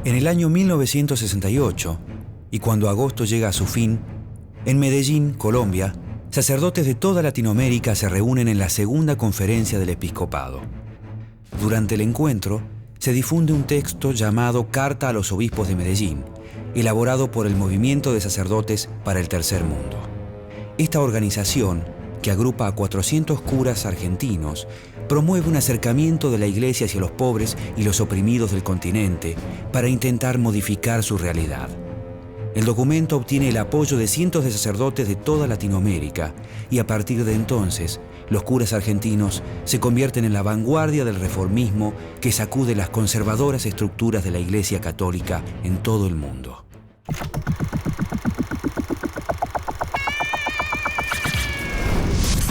En el año 1968, y cuando agosto llega a su fin, en Medellín, Colombia, sacerdotes de toda Latinoamérica se reúnen en la segunda conferencia del episcopado. Durante el encuentro, se difunde un texto llamado Carta a los Obispos de Medellín, elaborado por el Movimiento de Sacerdotes para el Tercer Mundo. Esta organización, que agrupa a 400 curas argentinos, promueve un acercamiento de la Iglesia hacia los pobres y los oprimidos del continente para intentar modificar su realidad. El documento obtiene el apoyo de cientos de sacerdotes de toda Latinoamérica y a partir de entonces, los curas argentinos se convierten en la vanguardia del reformismo que sacude las conservadoras estructuras de la Iglesia Católica en todo el mundo.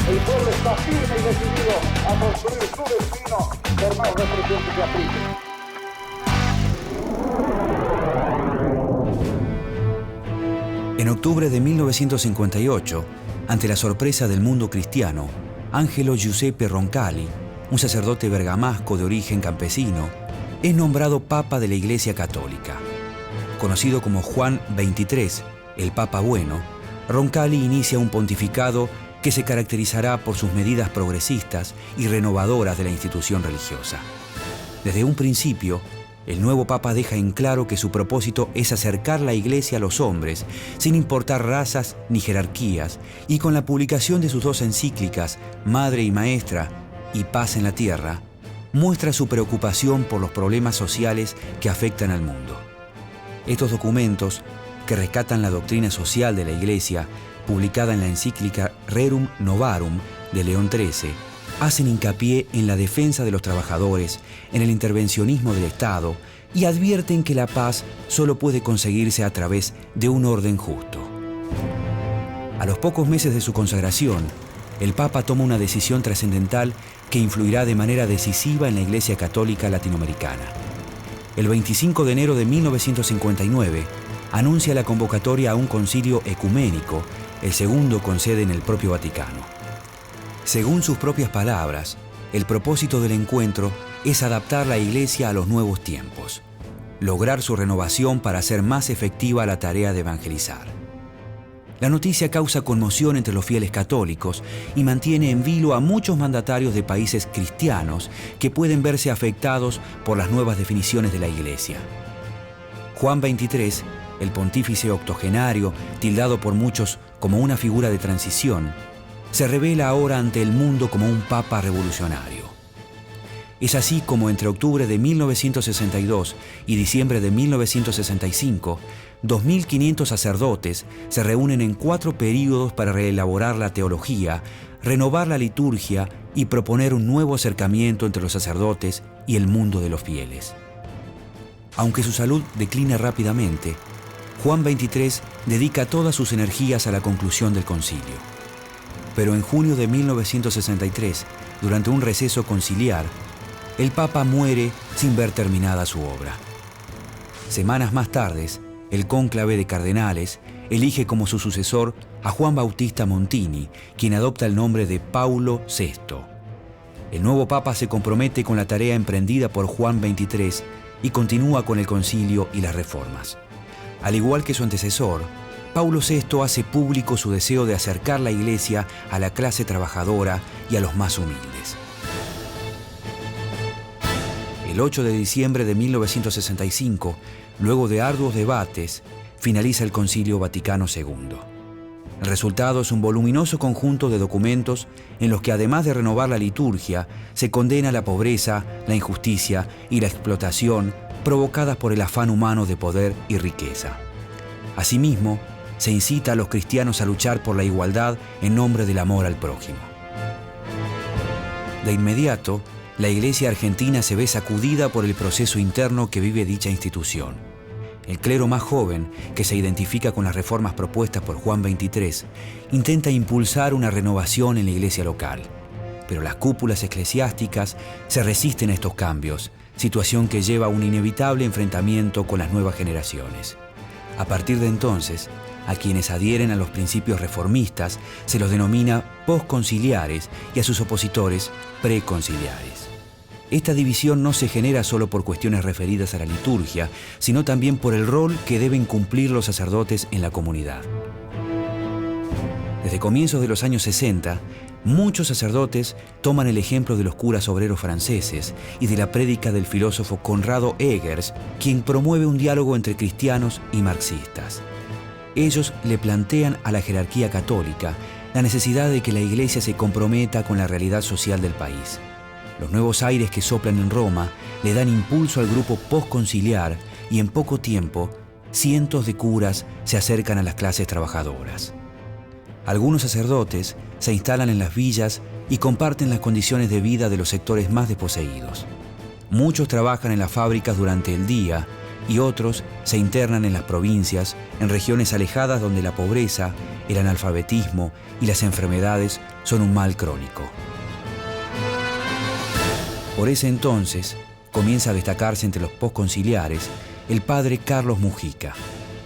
El pueblo está firme y decidido a construir su destino por más represión que se aplique. En octubre de 1958, ante la sorpresa del mundo cristiano, Angelo Giuseppe Roncalli, un sacerdote bergamasco de origen campesino, es nombrado Papa de la Iglesia Católica. Conocido como Juan XXIII, el Papa Bueno, Roncalli inicia un pontificado que se caracterizará por sus medidas progresistas y renovadoras de la institución religiosa. Desde un principio, el nuevo Papa deja en claro que su propósito es acercar la Iglesia a los hombres, sin importar razas ni jerarquías, y con la publicación de sus dos encíclicas, Madre y Maestra y Paz en la Tierra, muestra su preocupación por los problemas sociales que afectan al mundo. Estos documentos, que rescatan la doctrina social de la Iglesia, publicada en la encíclica Rerum Novarum de León XIII, hacen hincapié en la defensa de los trabajadores, en el intervencionismo del Estado y advierten que la paz solo puede conseguirse a través de un orden justo. A los pocos meses de su consagración, el Papa toma una decisión trascendental que influirá de manera decisiva en la Iglesia Católica latinoamericana. El 25 de enero de 1959, anuncia la convocatoria a un concilio ecuménico, el segundo con sede en el propio Vaticano. Según sus propias palabras, el propósito del encuentro es adaptar la Iglesia a los nuevos tiempos, lograr su renovación para hacer más efectiva la tarea de evangelizar. La noticia causa conmoción entre los fieles católicos y mantiene en vilo a muchos mandatarios de países cristianos que pueden verse afectados por las nuevas definiciones de la Iglesia. Juan XXIII, el pontífice octogenario, tildado por muchos como una figura de transición, se revela ahora ante el mundo como un papa revolucionario. Es así como entre octubre de 1962 y diciembre de 1965, 2.500 sacerdotes se reúnen en 4 períodos para reelaborar la teología, renovar la liturgia y proponer un nuevo acercamiento entre los sacerdotes y el mundo de los fieles. Aunque su salud declina rápidamente, Juan XXIII dedica todas sus energías a la conclusión del concilio. Pero en junio de 1963, durante un receso conciliar, el Papa muere sin ver terminada su obra. Semanas más tarde, el cónclave de cardenales elige como su sucesor a Juan Bautista Montini, quien adopta el nombre de Paulo VI. El nuevo Papa se compromete con la tarea emprendida por Juan XXIII y continúa con el concilio y las reformas. Al igual que su antecesor, Paulo VI hace público su deseo de acercar la Iglesia a la clase trabajadora y a los más humildes. El 8 de diciembre de 1965, luego de arduos debates, finaliza el Concilio Vaticano II. El resultado es un voluminoso conjunto de documentos en los que, además de renovar la liturgia, se condena la pobreza, la injusticia y la explotación provocadas por el afán humano de poder y riqueza. Asimismo, se incita a los cristianos a luchar por la igualdad en nombre del amor al prójimo. De inmediato, la Iglesia argentina se ve sacudida por el proceso interno que vive dicha institución. El clero más joven, que se identifica con las reformas propuestas por Juan XXIII, intenta impulsar una renovación en la Iglesia local. Pero las cúpulas eclesiásticas se resisten a estos cambios, situación que lleva a un inevitable enfrentamiento con las nuevas generaciones. A partir de entonces, a quienes adhieren a los principios reformistas se los denomina posconciliares y a sus opositores preconciliares. Esta división no se genera solo por cuestiones referidas a la liturgia, sino también por el rol que deben cumplir los sacerdotes en la comunidad. Desde comienzos de los años 60, muchos sacerdotes toman el ejemplo de los curas obreros franceses y de la prédica del filósofo Conrado Eggers, quien promueve un diálogo entre cristianos y marxistas. Ellos le plantean a la jerarquía católica la necesidad de que la Iglesia se comprometa con la realidad social del país. Los nuevos aires que soplan en Roma le dan impulso al grupo postconciliar y en poco tiempo, cientos de curas se acercan a las clases trabajadoras. Algunos sacerdotes se instalan en las villas y comparten las condiciones de vida de los sectores más desposeídos. Muchos trabajan en las fábricas durante el día y otros se internan en las provincias, en regiones alejadas donde la pobreza, el analfabetismo y las enfermedades son un mal crónico. Por ese entonces comienza a destacarse entre los postconciliares el padre Carlos Mujica,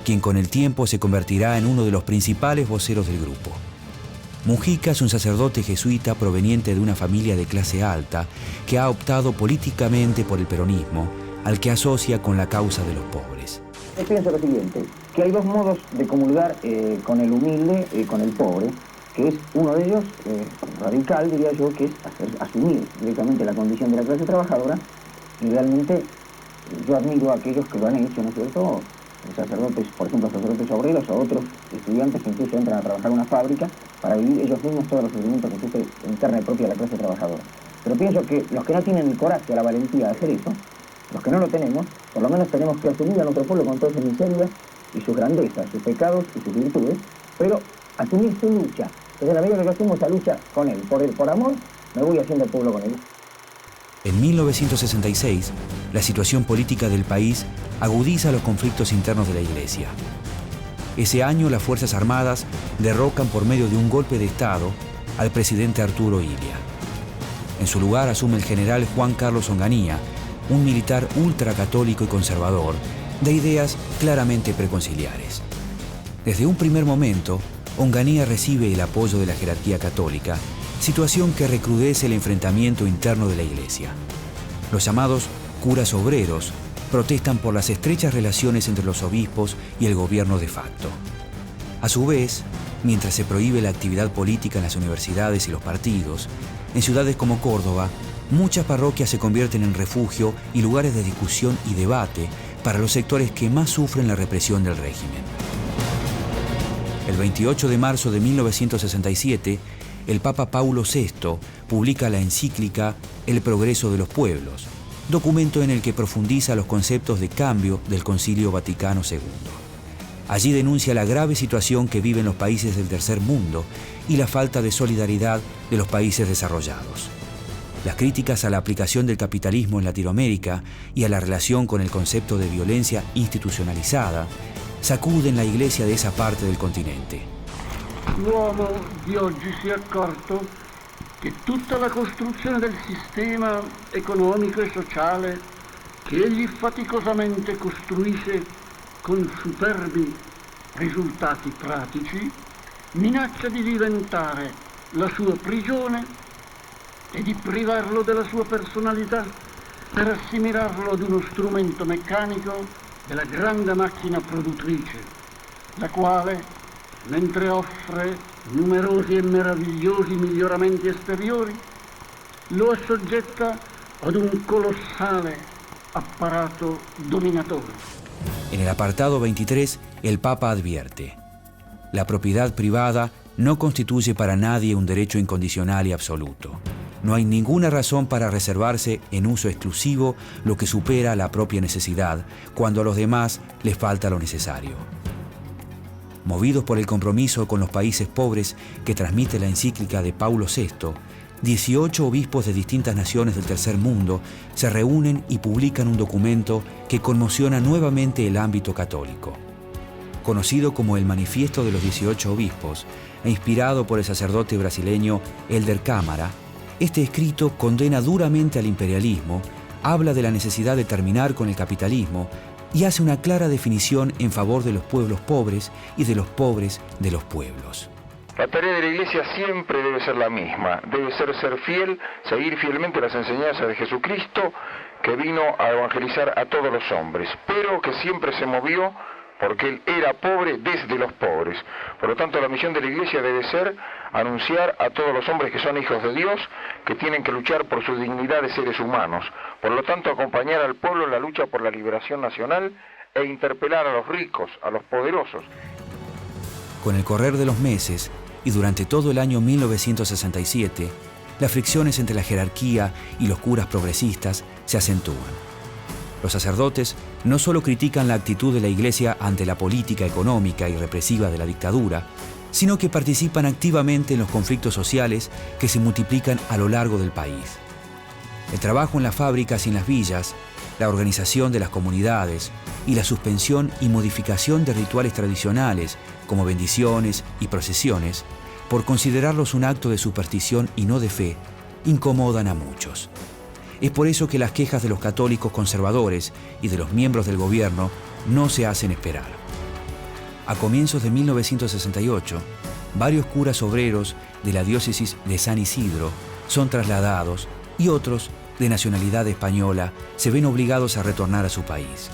quien con el tiempo se convertirá en uno de los principales voceros del grupo. Mujica es un sacerdote jesuita proveniente de una familia de clase alta que ha optado políticamente por el peronismo, al que asocia con la causa de los pobres. Yo pienso lo siguiente, que hay dos modos de comulgar con el humilde y con el pobre, que es uno de ellos, radical, diría yo, que es asumir directamente la condición de la clase trabajadora, y realmente yo admiro a aquellos que lo han hecho, ¿no es cierto?, sacerdotes, por ejemplo, sacerdotes obreros o otros estudiantes que incluso entran a trabajar en una fábrica para vivir ellos mismos todos los sufrimientos que sufre interna y propia de la clase trabajadora. Pero pienso que los que no tienen el coraje o la valentía de hacer eso, los que no lo tenemos, por lo menos tenemos que asumir a nuestro pueblo con todas sus miserias y sus grandezas, sus pecados y sus virtudes, pero asumir su lucha. Entonces, en la medida que yo asumo esa lucha con él, por amor, me voy haciendo el pueblo con él. En 1966, la situación política del país agudiza los conflictos internos de la Iglesia. Ese año, las Fuerzas Armadas derrocan por medio de un golpe de Estado al presidente Arturo Illia. En su lugar asume el general Juan Carlos Onganía, un militar ultracatólico y conservador, de ideas claramente preconciliares. Desde un primer momento, Onganía recibe el apoyo de la jerarquía católica, situación que recrudece el enfrentamiento interno de la Iglesia. Los llamados curas obreros protestan por las estrechas relaciones entre los obispos y el gobierno de facto. A su vez, mientras se prohíbe la actividad política en las universidades y los partidos, en ciudades como Córdoba, muchas parroquias se convierten en refugio y lugares de discusión y debate para los sectores que más sufren la represión del régimen. El 28 de marzo de 1967, el Papa Paulo VI publica la encíclica El progreso de los pueblos, documento en el que profundiza los conceptos de cambio del Concilio Vaticano II. Allí denuncia la grave situación que viven los países del tercer mundo y la falta de solidaridad de los países desarrollados. Las críticas a la aplicación del capitalismo en Latinoamérica y a la relación con el concepto de violencia institucionalizada sacuden la Iglesia de esa parte del continente. L'uomo di oggi si è accorto che tutta la costruzione del sistema economico e sociale che egli faticosamente costruisce con superbi risultati pratici minaccia di diventare la sua prigione e di privarlo della sua personalità per assimilarlo ad uno strumento meccanico della grande macchina produttrice, la quale, mentre offre numerosi e meravigliosi miglioramenti esteriori, lo assoggetta ad un colossale apparato dominatore. En el apartado 23, el Papa advierte: la propiedad privada no constituye para nadie un derecho incondicional y absoluto. No hay ninguna razón para reservarse en uso exclusivo lo que supera la propia necesidad, cuando a los demás les falta lo necesario. Movidos por el compromiso con los países pobres que transmite la encíclica de Paulo VI, 18 obispos de distintas naciones del tercer mundo se reúnen y publican un documento que conmociona nuevamente el ámbito católico. Conocido como el Manifiesto de los 18 Obispos e inspirado por el sacerdote brasileño Helder Câmara, este escrito condena duramente al imperialismo, habla de la necesidad de terminar con el capitalismo y hace una clara definición en favor de los pueblos pobres y de los pobres de los pueblos. La tarea de la Iglesia siempre debe ser la misma, debe ser fiel, seguir fielmente las enseñanzas de Jesucristo, que vino a evangelizar a todos los hombres, pero que siempre se movió porque Él era pobre desde los pobres. Por lo tanto, la misión de la Iglesia debe ser anunciar a todos los hombres que son hijos de Dios, que tienen que luchar por su dignidad de seres humanos. Por lo tanto, acompañar al pueblo en la lucha por la liberación nacional e interpelar a los ricos, a los poderosos. Con el correr de los meses y durante todo el año 1967, las fricciones entre la jerarquía y los curas progresistas se acentúan. Los sacerdotes no solo critican la actitud de la Iglesia ante la política económica y represiva de la dictadura, sino que participan activamente en los conflictos sociales que se multiplican a lo largo del país. El trabajo en las fábricas y en las villas, la organización de las comunidades y la suspensión y modificación de rituales tradicionales como bendiciones y procesiones, por considerarlos un acto de superstición y no de fe, incomodan a muchos. Es por eso que las quejas de los católicos conservadores y de los miembros del gobierno no se hacen esperar. A comienzos de 1968, varios curas obreros de la diócesis de San Isidro son trasladados y otros, de nacionalidad española, se ven obligados a retornar a su país.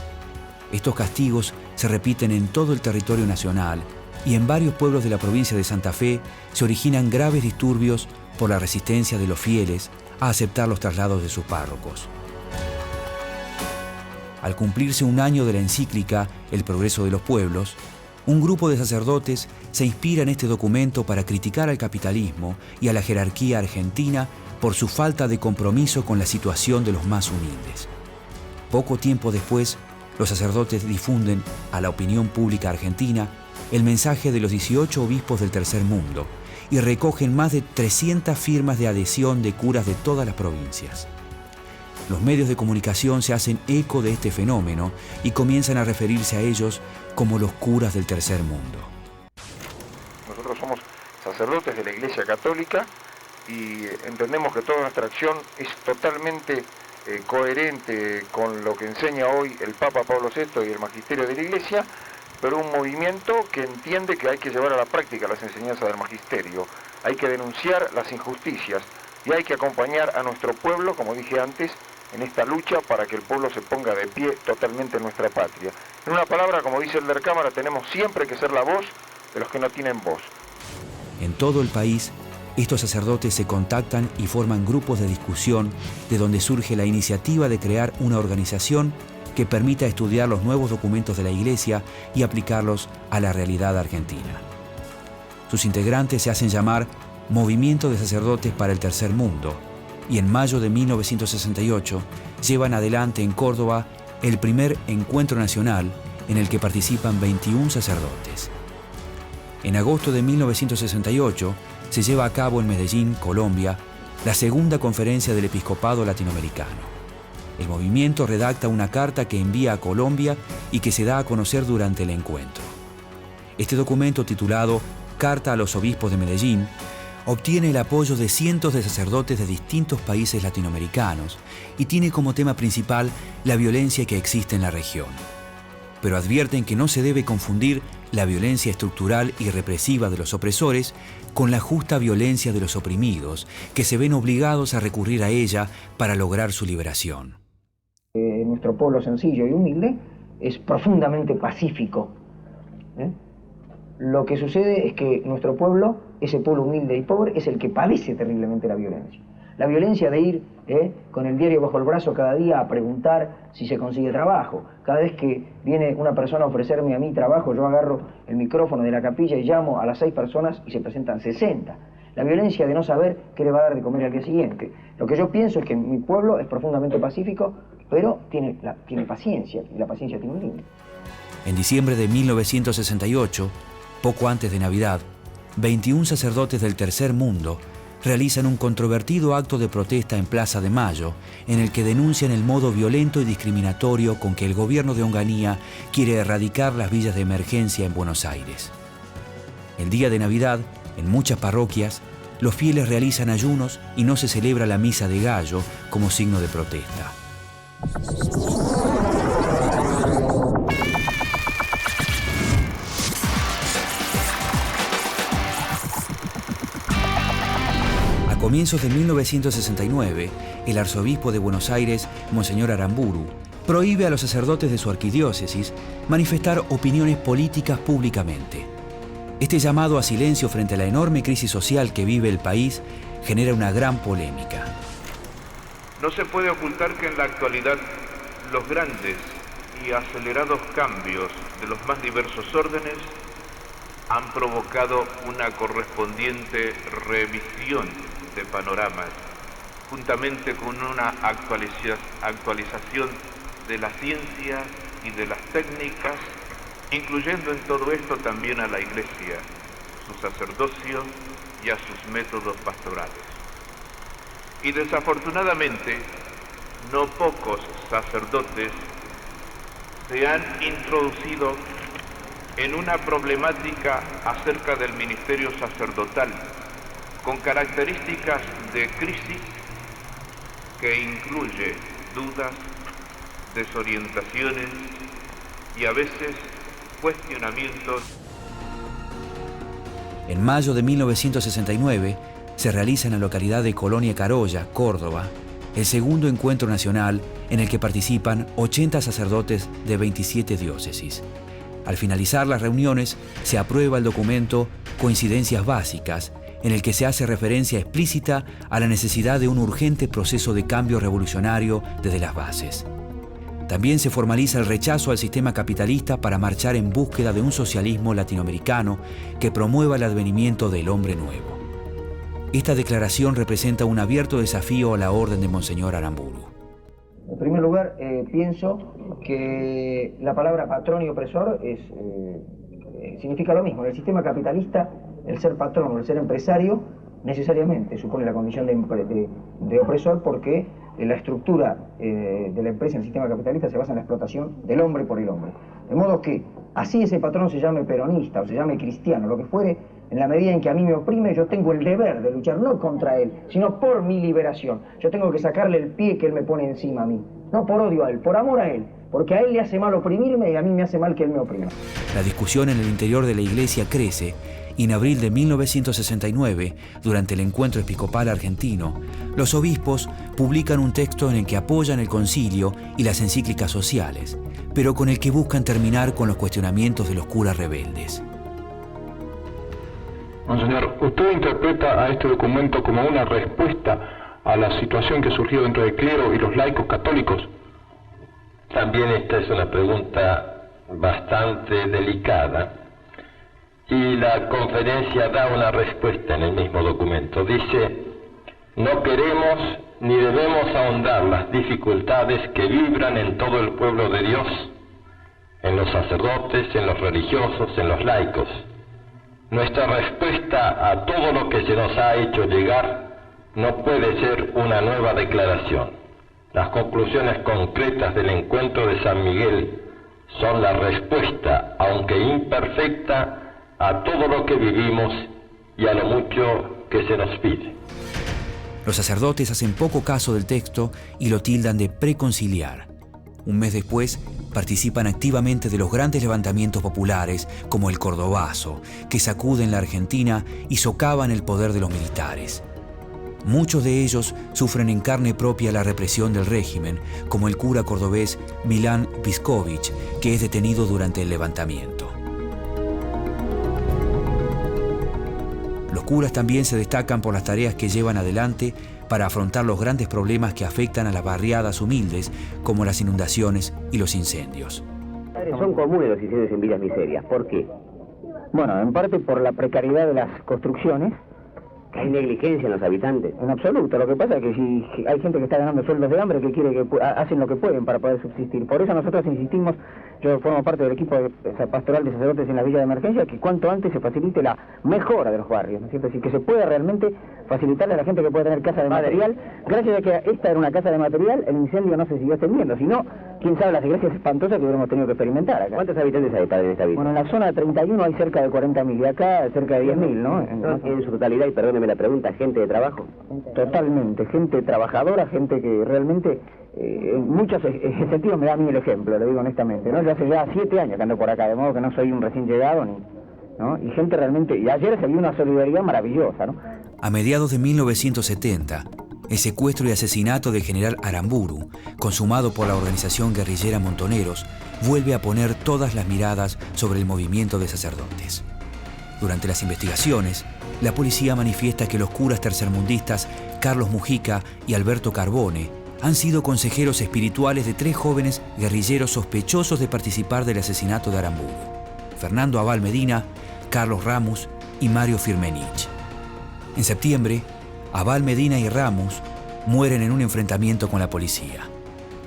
Estos castigos se repiten en todo el territorio nacional y en varios pueblos de la provincia de Santa Fe se originan graves disturbios por la resistencia de los fieles a aceptar los traslados de sus párrocos. Al cumplirse un año de la encíclica El progreso de los pueblos, un grupo de sacerdotes se inspira en este documento para criticar al capitalismo y a la jerarquía argentina por su falta de compromiso con la situación de los más humildes. Poco tiempo después, los sacerdotes difunden a la opinión pública argentina el mensaje de los 18 obispos del Tercer Mundo y recogen más de 300 firmas de adhesión de curas de todas las provincias. Los medios de comunicación se hacen eco de este fenómeno y comienzan a referirse a ellos como los curas del Tercer Mundo. Nosotros somos sacerdotes de la Iglesia Católica y entendemos que toda nuestra acción es totalmente coherente con lo que enseña hoy el Papa Pablo VI y el Magisterio de la Iglesia, pero un movimiento que entiende que hay que llevar a la práctica las enseñanzas del Magisterio, hay que denunciar las injusticias y hay que acompañar a nuestro pueblo, como dije antes, en esta lucha para que el pueblo se ponga de pie totalmente en nuestra patria. En una palabra, como dice el de la Cámara, tenemos siempre que ser la voz de los que no tienen voz. En todo el país, estos sacerdotes se contactan y forman grupos de discusión, de donde surge la iniciativa de crear una organización que permita estudiar los nuevos documentos de la Iglesia y aplicarlos a la realidad argentina. Sus integrantes se hacen llamar Movimiento de Sacerdotes para el Tercer Mundo y en mayo de 1968 llevan adelante en Córdoba el primer encuentro nacional en el que participan 21 sacerdotes. En agosto de 1968 se lleva a cabo en Medellín, Colombia, la segunda conferencia del Episcopado Latinoamericano. El movimiento redacta una carta que envía a Colombia y que se da a conocer durante el encuentro. Este documento, titulado Carta a los Obispos de Medellín, obtiene el apoyo de cientos de sacerdotes de distintos países latinoamericanos y tiene como tema principal la violencia que existe en la región. Pero advierten que no se debe confundir la violencia estructural y represiva de los opresores con la justa violencia de los oprimidos, que se ven obligados a recurrir a ella para lograr su liberación. Nuestro pueblo sencillo y humilde es profundamente pacífico. Lo que sucede es que nuestro pueblo, ese pueblo humilde y pobre, es el que padece terriblemente la violencia. La violencia de ir con el diario bajo el brazo cada día a preguntar si se consigue trabajo. Cada vez que viene una persona a ofrecerme a mí trabajo, yo agarro el micrófono de la capilla y llamo a las 6 personas y se presentan 60. La violencia de no saber qué le va a dar de comer al día siguiente. Lo que yo pienso es que mi pueblo es profundamente pacífico, pero tiene paciencia, y la paciencia tiene un límite. En diciembre de 1968, poco antes de Navidad, 21 sacerdotes del Tercer Mundo realizan un controvertido acto de protesta en Plaza de Mayo, en el que denuncian el modo violento y discriminatorio con que el gobierno de Onganía quiere erradicar las villas de emergencia en Buenos Aires. El día de Navidad, en muchas parroquias, los fieles realizan ayunos y no se celebra la misa de gallo como signo de protesta. comienzos de 1969, el arzobispo de Buenos Aires, Monseñor Aramburu, prohíbe a los sacerdotes de su arquidiócesis manifestar opiniones políticas públicamente. Este llamado a silencio frente a la enorme crisis social que vive el país genera una gran polémica. No se puede ocultar que en la actualidad los grandes y acelerados cambios de los más diversos órdenes han provocado una correspondiente revisión de panoramas, juntamente con una actualización de la ciencia y de las técnicas, incluyendo en todo esto también a la Iglesia, su sacerdocio y a sus métodos pastorales. Y desafortunadamente, no pocos sacerdotes se han introducido en una problemática acerca del ministerio sacerdotal, con características de crisis que incluye dudas, desorientaciones y a veces cuestionamientos. En mayo de 1969 se realiza en la localidad de Colonia Carolla, Córdoba, el segundo encuentro nacional en el que participan 80 sacerdotes de 27 diócesis. Al finalizar las reuniones, se aprueba el documento Coincidencias Básicas, en el que se hace referencia explícita a la necesidad de un urgente proceso de cambio revolucionario desde las bases. También se formaliza el rechazo al sistema capitalista para marchar en búsqueda de un socialismo latinoamericano que promueva el advenimiento del hombre nuevo. Esta declaración representa un abierto desafío a la orden de Monseñor Aramburu. En primer lugar, pienso que la palabra patrón y opresor significa lo mismo. En el sistema capitalista, el ser patrón o el ser empresario necesariamente supone la condición de opresor, porque la estructura de la empresa en el sistema capitalista se basa en la explotación del hombre por el hombre. De modo que, así ese patrón se llame peronista o se llame cristiano, lo que fuere, en la medida en que a mí me oprime, yo tengo el deber de luchar no contra él, sino por mi liberación. Yo tengo que sacarle el pie que él me pone encima a mí, no por odio a él, por amor a él, porque a él le hace mal oprimirme y a mí me hace mal que él me oprima. La discusión en el interior de la Iglesia crece y en abril de 1969, durante el encuentro episcopal argentino, los obispos publican un texto en el que apoyan el concilio y las encíclicas sociales, pero con el que buscan terminar con los cuestionamientos de los curas rebeldes. Monseñor, ¿usted interpreta a este documento como una respuesta a la situación que surgió dentro del clero y los laicos católicos? También esta es una pregunta bastante delicada y la conferencia da una respuesta en el mismo documento. Dice: no queremos ni debemos ahondar las dificultades que vibran en todo el pueblo de Dios, en los sacerdotes, en los religiosos, en los laicos. Nuestra respuesta a todo lo que se nos ha hecho llegar no puede ser una nueva declaración. Las conclusiones concretas del encuentro de San Miguel son la respuesta, aunque imperfecta, a todo lo que vivimos y a lo mucho que se nos pide. Los sacerdotes hacen poco caso del texto y lo tildan de preconciliar. Un mes después, participan activamente de los grandes levantamientos populares, como el Cordobazo, que sacuden la Argentina y socavan el poder de los militares. Muchos de ellos sufren en carne propia la represión del régimen, como el cura cordobés Milán Piskovich, que es detenido durante el levantamiento. Los curas también se destacan por las tareas que llevan adelante para afrontar los grandes problemas que afectan a las barriadas humildes, como las inundaciones y los incendios. Son comunes los incendios en villas miserias. ¿Por qué? Bueno, en parte por la precariedad de las construcciones. ¿Hay negligencia en los habitantes? En absoluto. Lo que pasa es que si hay gente que está ganando sueldos de hambre, que quiere que hacen lo que pueden para poder subsistir. Por eso nosotros insistimos, yo formo parte del equipo pastoral de sacerdotes en la villa de emergencia, que cuanto antes se facilite la mejora de los barrios, ¿no es cierto? Es decir, que se pueda realmente facilitarle a la gente que puede tener casa de material. Gracias a que esta era una casa de material, el incendio no se siguió extendiendo. Si no, quién sabe las iglesias espantosas que hubiéramos tenido que experimentar acá. ¿Cuántos habitantes hay, padre, en esta villa? Bueno, en la zona 31 hay cerca de 40.000 y acá cerca de 10.000, ¿no? En su totalidad, y perdóneme la pregunta, ¿gente de trabajo? Totalmente, gente trabajadora, gente que realmente, en muchos sentidos me da a mí el ejemplo, le digo honestamente, ¿no? Yo hace ya 7 años que ando por acá, de modo que no soy un recién llegado ¿no? Y gente realmente... Y ayer se vio una solidaridad maravillosa, ¿no? A mediados de 1970, el secuestro y asesinato del general Aramburu, consumado por la organización guerrillera Montoneros, vuelve a poner todas las miradas sobre el movimiento de sacerdotes. Durante las investigaciones, la policía manifiesta que los curas tercermundistas Carlos Mujica y Alberto Carbone han sido consejeros espirituales de 3 jóvenes guerrilleros sospechosos de participar del asesinato de Aramburu: Fernando Abal Medina, Carlos Ramos y Mario Firmenich. En septiembre, Abal Medina y Ramos mueren en un enfrentamiento con la policía.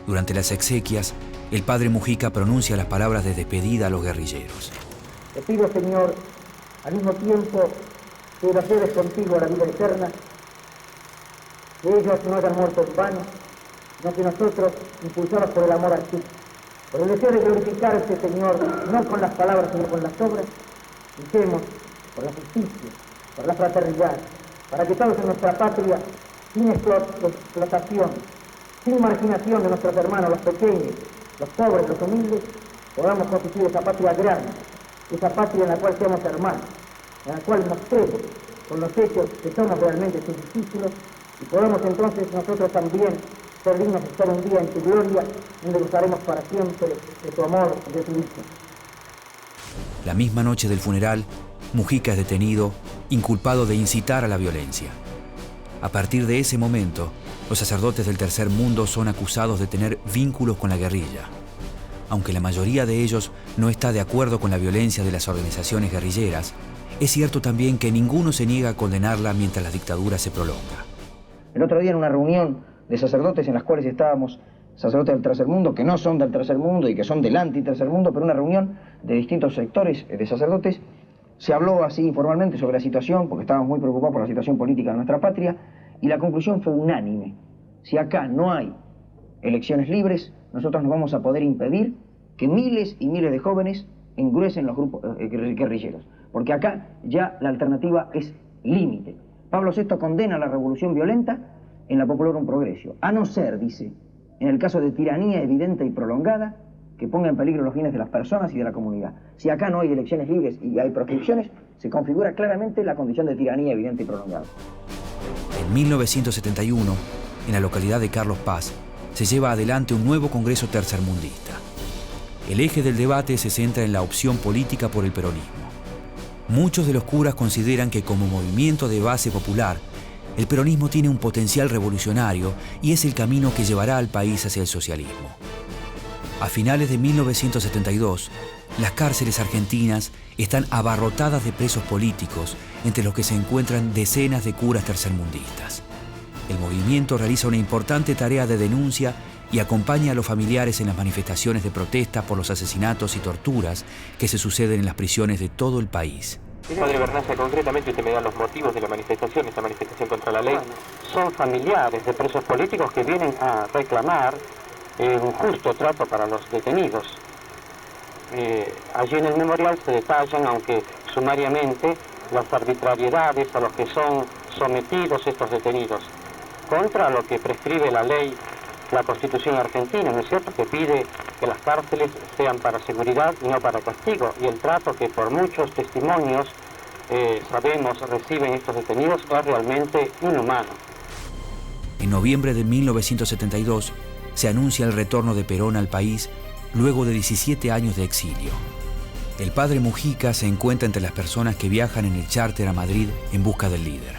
Durante las exequias, el padre Mujica pronuncia las palabras de despedida a los guerrilleros. Te pido, Señor, al mismo tiempo que los lleves contigo a la vida eterna, que ellos no hayan muerto en vano, sino que nosotros, impulsados por el amor a ti, por el deseo de glorificarte, Señor, no con las palabras sino con las obras, luchemos por la justicia, por la fraternidad, para que todos en nuestra patria, sin explotación, sin marginación de nuestros hermanos, los pequeños, los pobres, los humildes, podamos constituir esa patria grande, esa patria en la cual seamos hermanos, en la cual mostremos con los hechos que somos realmente sus discípulos, y podamos entonces nosotros también ser dignos de estar un día en tu gloria, donde gozaremos para siempre de tu amor y de tu Hijo. La misma noche del funeral, Mujica es detenido, inculpado de incitar a la violencia. A partir de ese momento, los sacerdotes del Tercer Mundo son acusados de tener vínculos con la guerrilla. Aunque la mayoría de ellos no está de acuerdo con la violencia de las organizaciones guerrilleras, es cierto también que ninguno se niega a condenarla mientras la dictadura se prolonga. El otro día en una reunión de sacerdotes en las cuales estábamos sacerdotes del Tercer Mundo, que no son del Tercer Mundo y que son del anti-Tercer Mundo, pero una reunión de distintos sectores de sacerdotes, se habló así informalmente sobre la situación, porque estábamos muy preocupados por la situación política de nuestra patria, y la conclusión fue unánime. Si acá no hay elecciones libres, nosotros no vamos a poder impedir que miles y miles de jóvenes engruesen los grupos guerrilleros, porque acá ya la alternativa es límite. Pablo VI condena la revolución violenta en la Populorum Progressio, a no ser, dice, en el caso de tiranía evidente y prolongada, que ponga en peligro los bienes de las personas y de la comunidad. Si acá no hay elecciones libres y hay proscripciones, se configura claramente la condición de tiranía evidente y prolongada. En 1971, en la localidad de Carlos Paz, se lleva adelante un nuevo Congreso tercermundista. El eje del debate se centra en la opción política por el peronismo. Muchos de los curas consideran que como movimiento de base popular, el peronismo tiene un potencial revolucionario y es el camino que llevará al país hacia el socialismo. A finales de 1972, las cárceles argentinas están abarrotadas de presos políticos, entre los que se encuentran decenas de curas tercermundistas. El movimiento realiza una importante tarea de denuncia y acompaña a los familiares en las manifestaciones de protesta por los asesinatos y torturas que se suceden en las prisiones de todo el país. Padre Bernaza, concretamente usted me da los motivos de la manifestación, esta manifestación contra la ley. Son familiares de presos políticos que vienen a reclamar un justo trato para los detenidos. Allí en el memorial se detallan, aunque sumariamente, las arbitrariedades a los que son sometidos estos detenidos, contra lo que prescribe la ley, la Constitución argentina, ¿no es cierto?, que pide que las cárceles sean para seguridad y no para castigo, y el trato que por muchos testimonios sabemos reciben estos detenidos es realmente inhumano. En noviembre de 1972 se anuncia el retorno de Perón al país luego de 17 años de exilio. El padre Mujica se encuentra entre las personas que viajan en el charter a Madrid en busca del líder.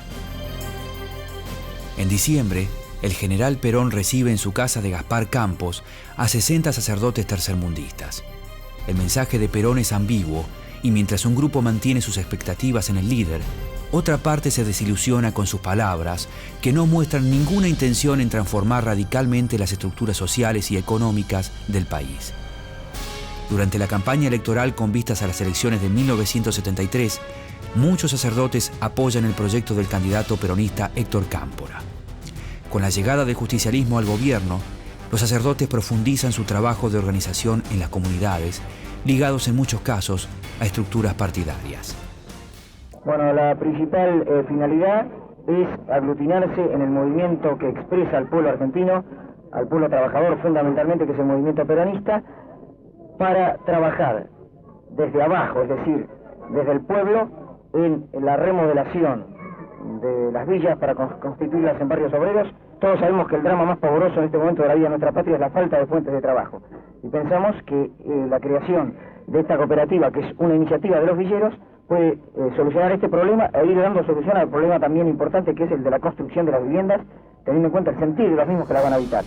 En diciembre, el general Perón recibe en su casa de Gaspar Campos a 60 sacerdotes tercermundistas. El mensaje de Perón es ambiguo y mientras un grupo mantiene sus expectativas en el líder, otra parte se desilusiona con sus palabras, que no muestran ninguna intención en transformar radicalmente las estructuras sociales y económicas del país. Durante la campaña electoral con vistas a las elecciones de 1973, muchos sacerdotes apoyan el proyecto del candidato peronista Héctor Cámpora. Con la llegada del justicialismo al gobierno, los sacerdotes profundizan su trabajo de organización en las comunidades, ligados en muchos casos a estructuras partidarias. Bueno, la principal finalidad es aglutinarse en el movimiento que expresa al pueblo argentino, al pueblo trabajador fundamentalmente, que es el movimiento peronista, para trabajar desde abajo, es decir, desde el pueblo en la remodelación de las villas para constituirlas en barrios obreros. Todos sabemos que el drama más pavoroso en este momento de la vida de nuestra patria es la falta de fuentes de trabajo. Y pensamos que la creación de esta cooperativa, que es una iniciativa de los villeros, puede solucionar este problema e ir dando solución al problema también importante que es el de la construcción de las viviendas, teniendo en cuenta el sentir de los mismos que la van a habitar.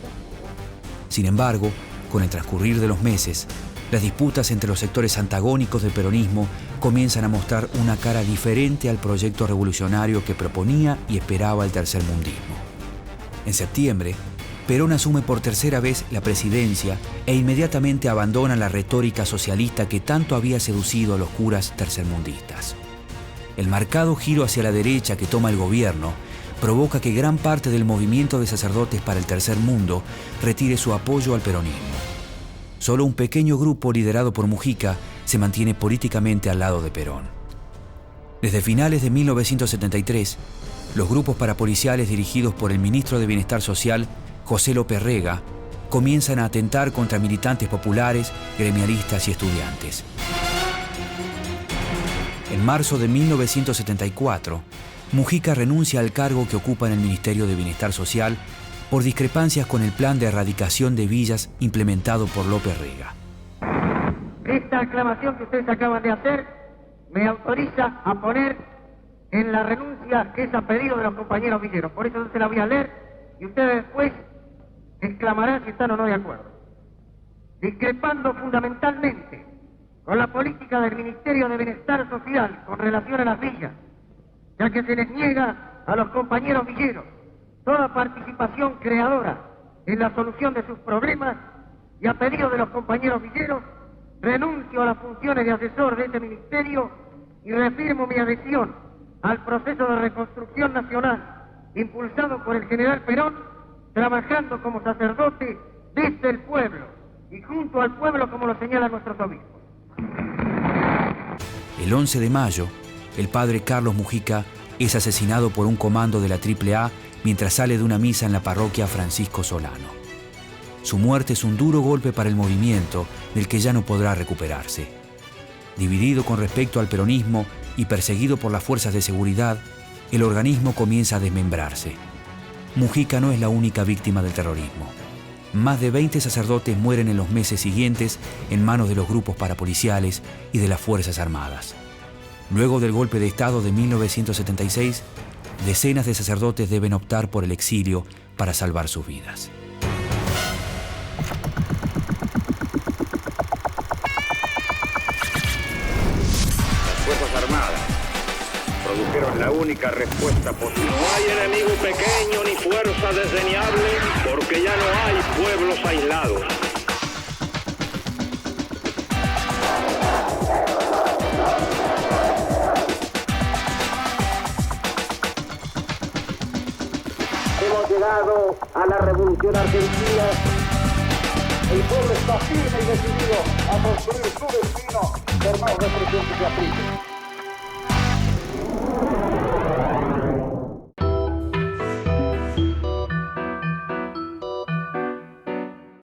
Sin embargo, con el transcurrir de los meses, las disputas entre los sectores antagónicos del peronismo comienzan a mostrar una cara diferente al proyecto revolucionario que proponía y esperaba el tercermundismo. En septiembre, Perón asume por tercera vez la presidencia e inmediatamente abandona la retórica socialista que tanto había seducido a los curas tercermundistas. El marcado giro hacia la derecha que toma el gobierno provoca que gran parte del movimiento de sacerdotes para el tercer mundo retire su apoyo al peronismo. Solo un pequeño grupo liderado por Mujica se mantiene políticamente al lado de Perón. Desde finales de 1973, los grupos parapoliciales dirigidos por el ministro de Bienestar Social, José López Rega, comienzan a atentar contra militantes populares, gremialistas y estudiantes. En marzo de 1974, Mujica renuncia al cargo que ocupa en el Ministerio de Bienestar Social por discrepancias con el plan de erradicación de villas implementado por López Rega. Esta aclamación que ustedes acaban de hacer me autoriza a poner en la renuncia que es a pedido de los compañeros villeros. Por eso no se la voy a leer y ustedes después exclamarán si están o no de acuerdo. Discrepando fundamentalmente con la política del Ministerio de Bienestar Social con relación a las villas, ya que se les niega a los compañeros villeros toda participación creadora en la solución de sus problemas, y a pedido de los compañeros villeros, renuncio a las funciones de asesor de este ministerio y reafirmo mi adhesión al proceso de reconstrucción nacional impulsado por el general Perón, trabajando como sacerdote desde el pueblo y junto al pueblo, como lo señalan nuestros obispos. El 11 de mayo, el padre Carlos Mujica es asesinado por un comando de la AAA mientras sale de una misa en la parroquia Francisco Solano. Su muerte es un duro golpe para el movimiento del que ya no podrá recuperarse. Dividido con respecto al peronismo y perseguido por las fuerzas de seguridad, el organismo comienza a desmembrarse. Mujica no es la única víctima del terrorismo. Más de 20 sacerdotes mueren en los meses siguientes en manos de los grupos parapoliciales y de las Fuerzas Armadas. Luego del golpe de Estado de 1976, decenas de sacerdotes deben optar por el exilio para salvar sus vidas. Las Fuerzas Armadas produjeron la única respuesta posible. No hay enemigo pequeño ni fuerza desdeñable, porque ya no hay pueblos aislados. Hemos llegado a la Revolución Argentina. El pueblo está firme y decidido a construir su destino por más represión que se aplique.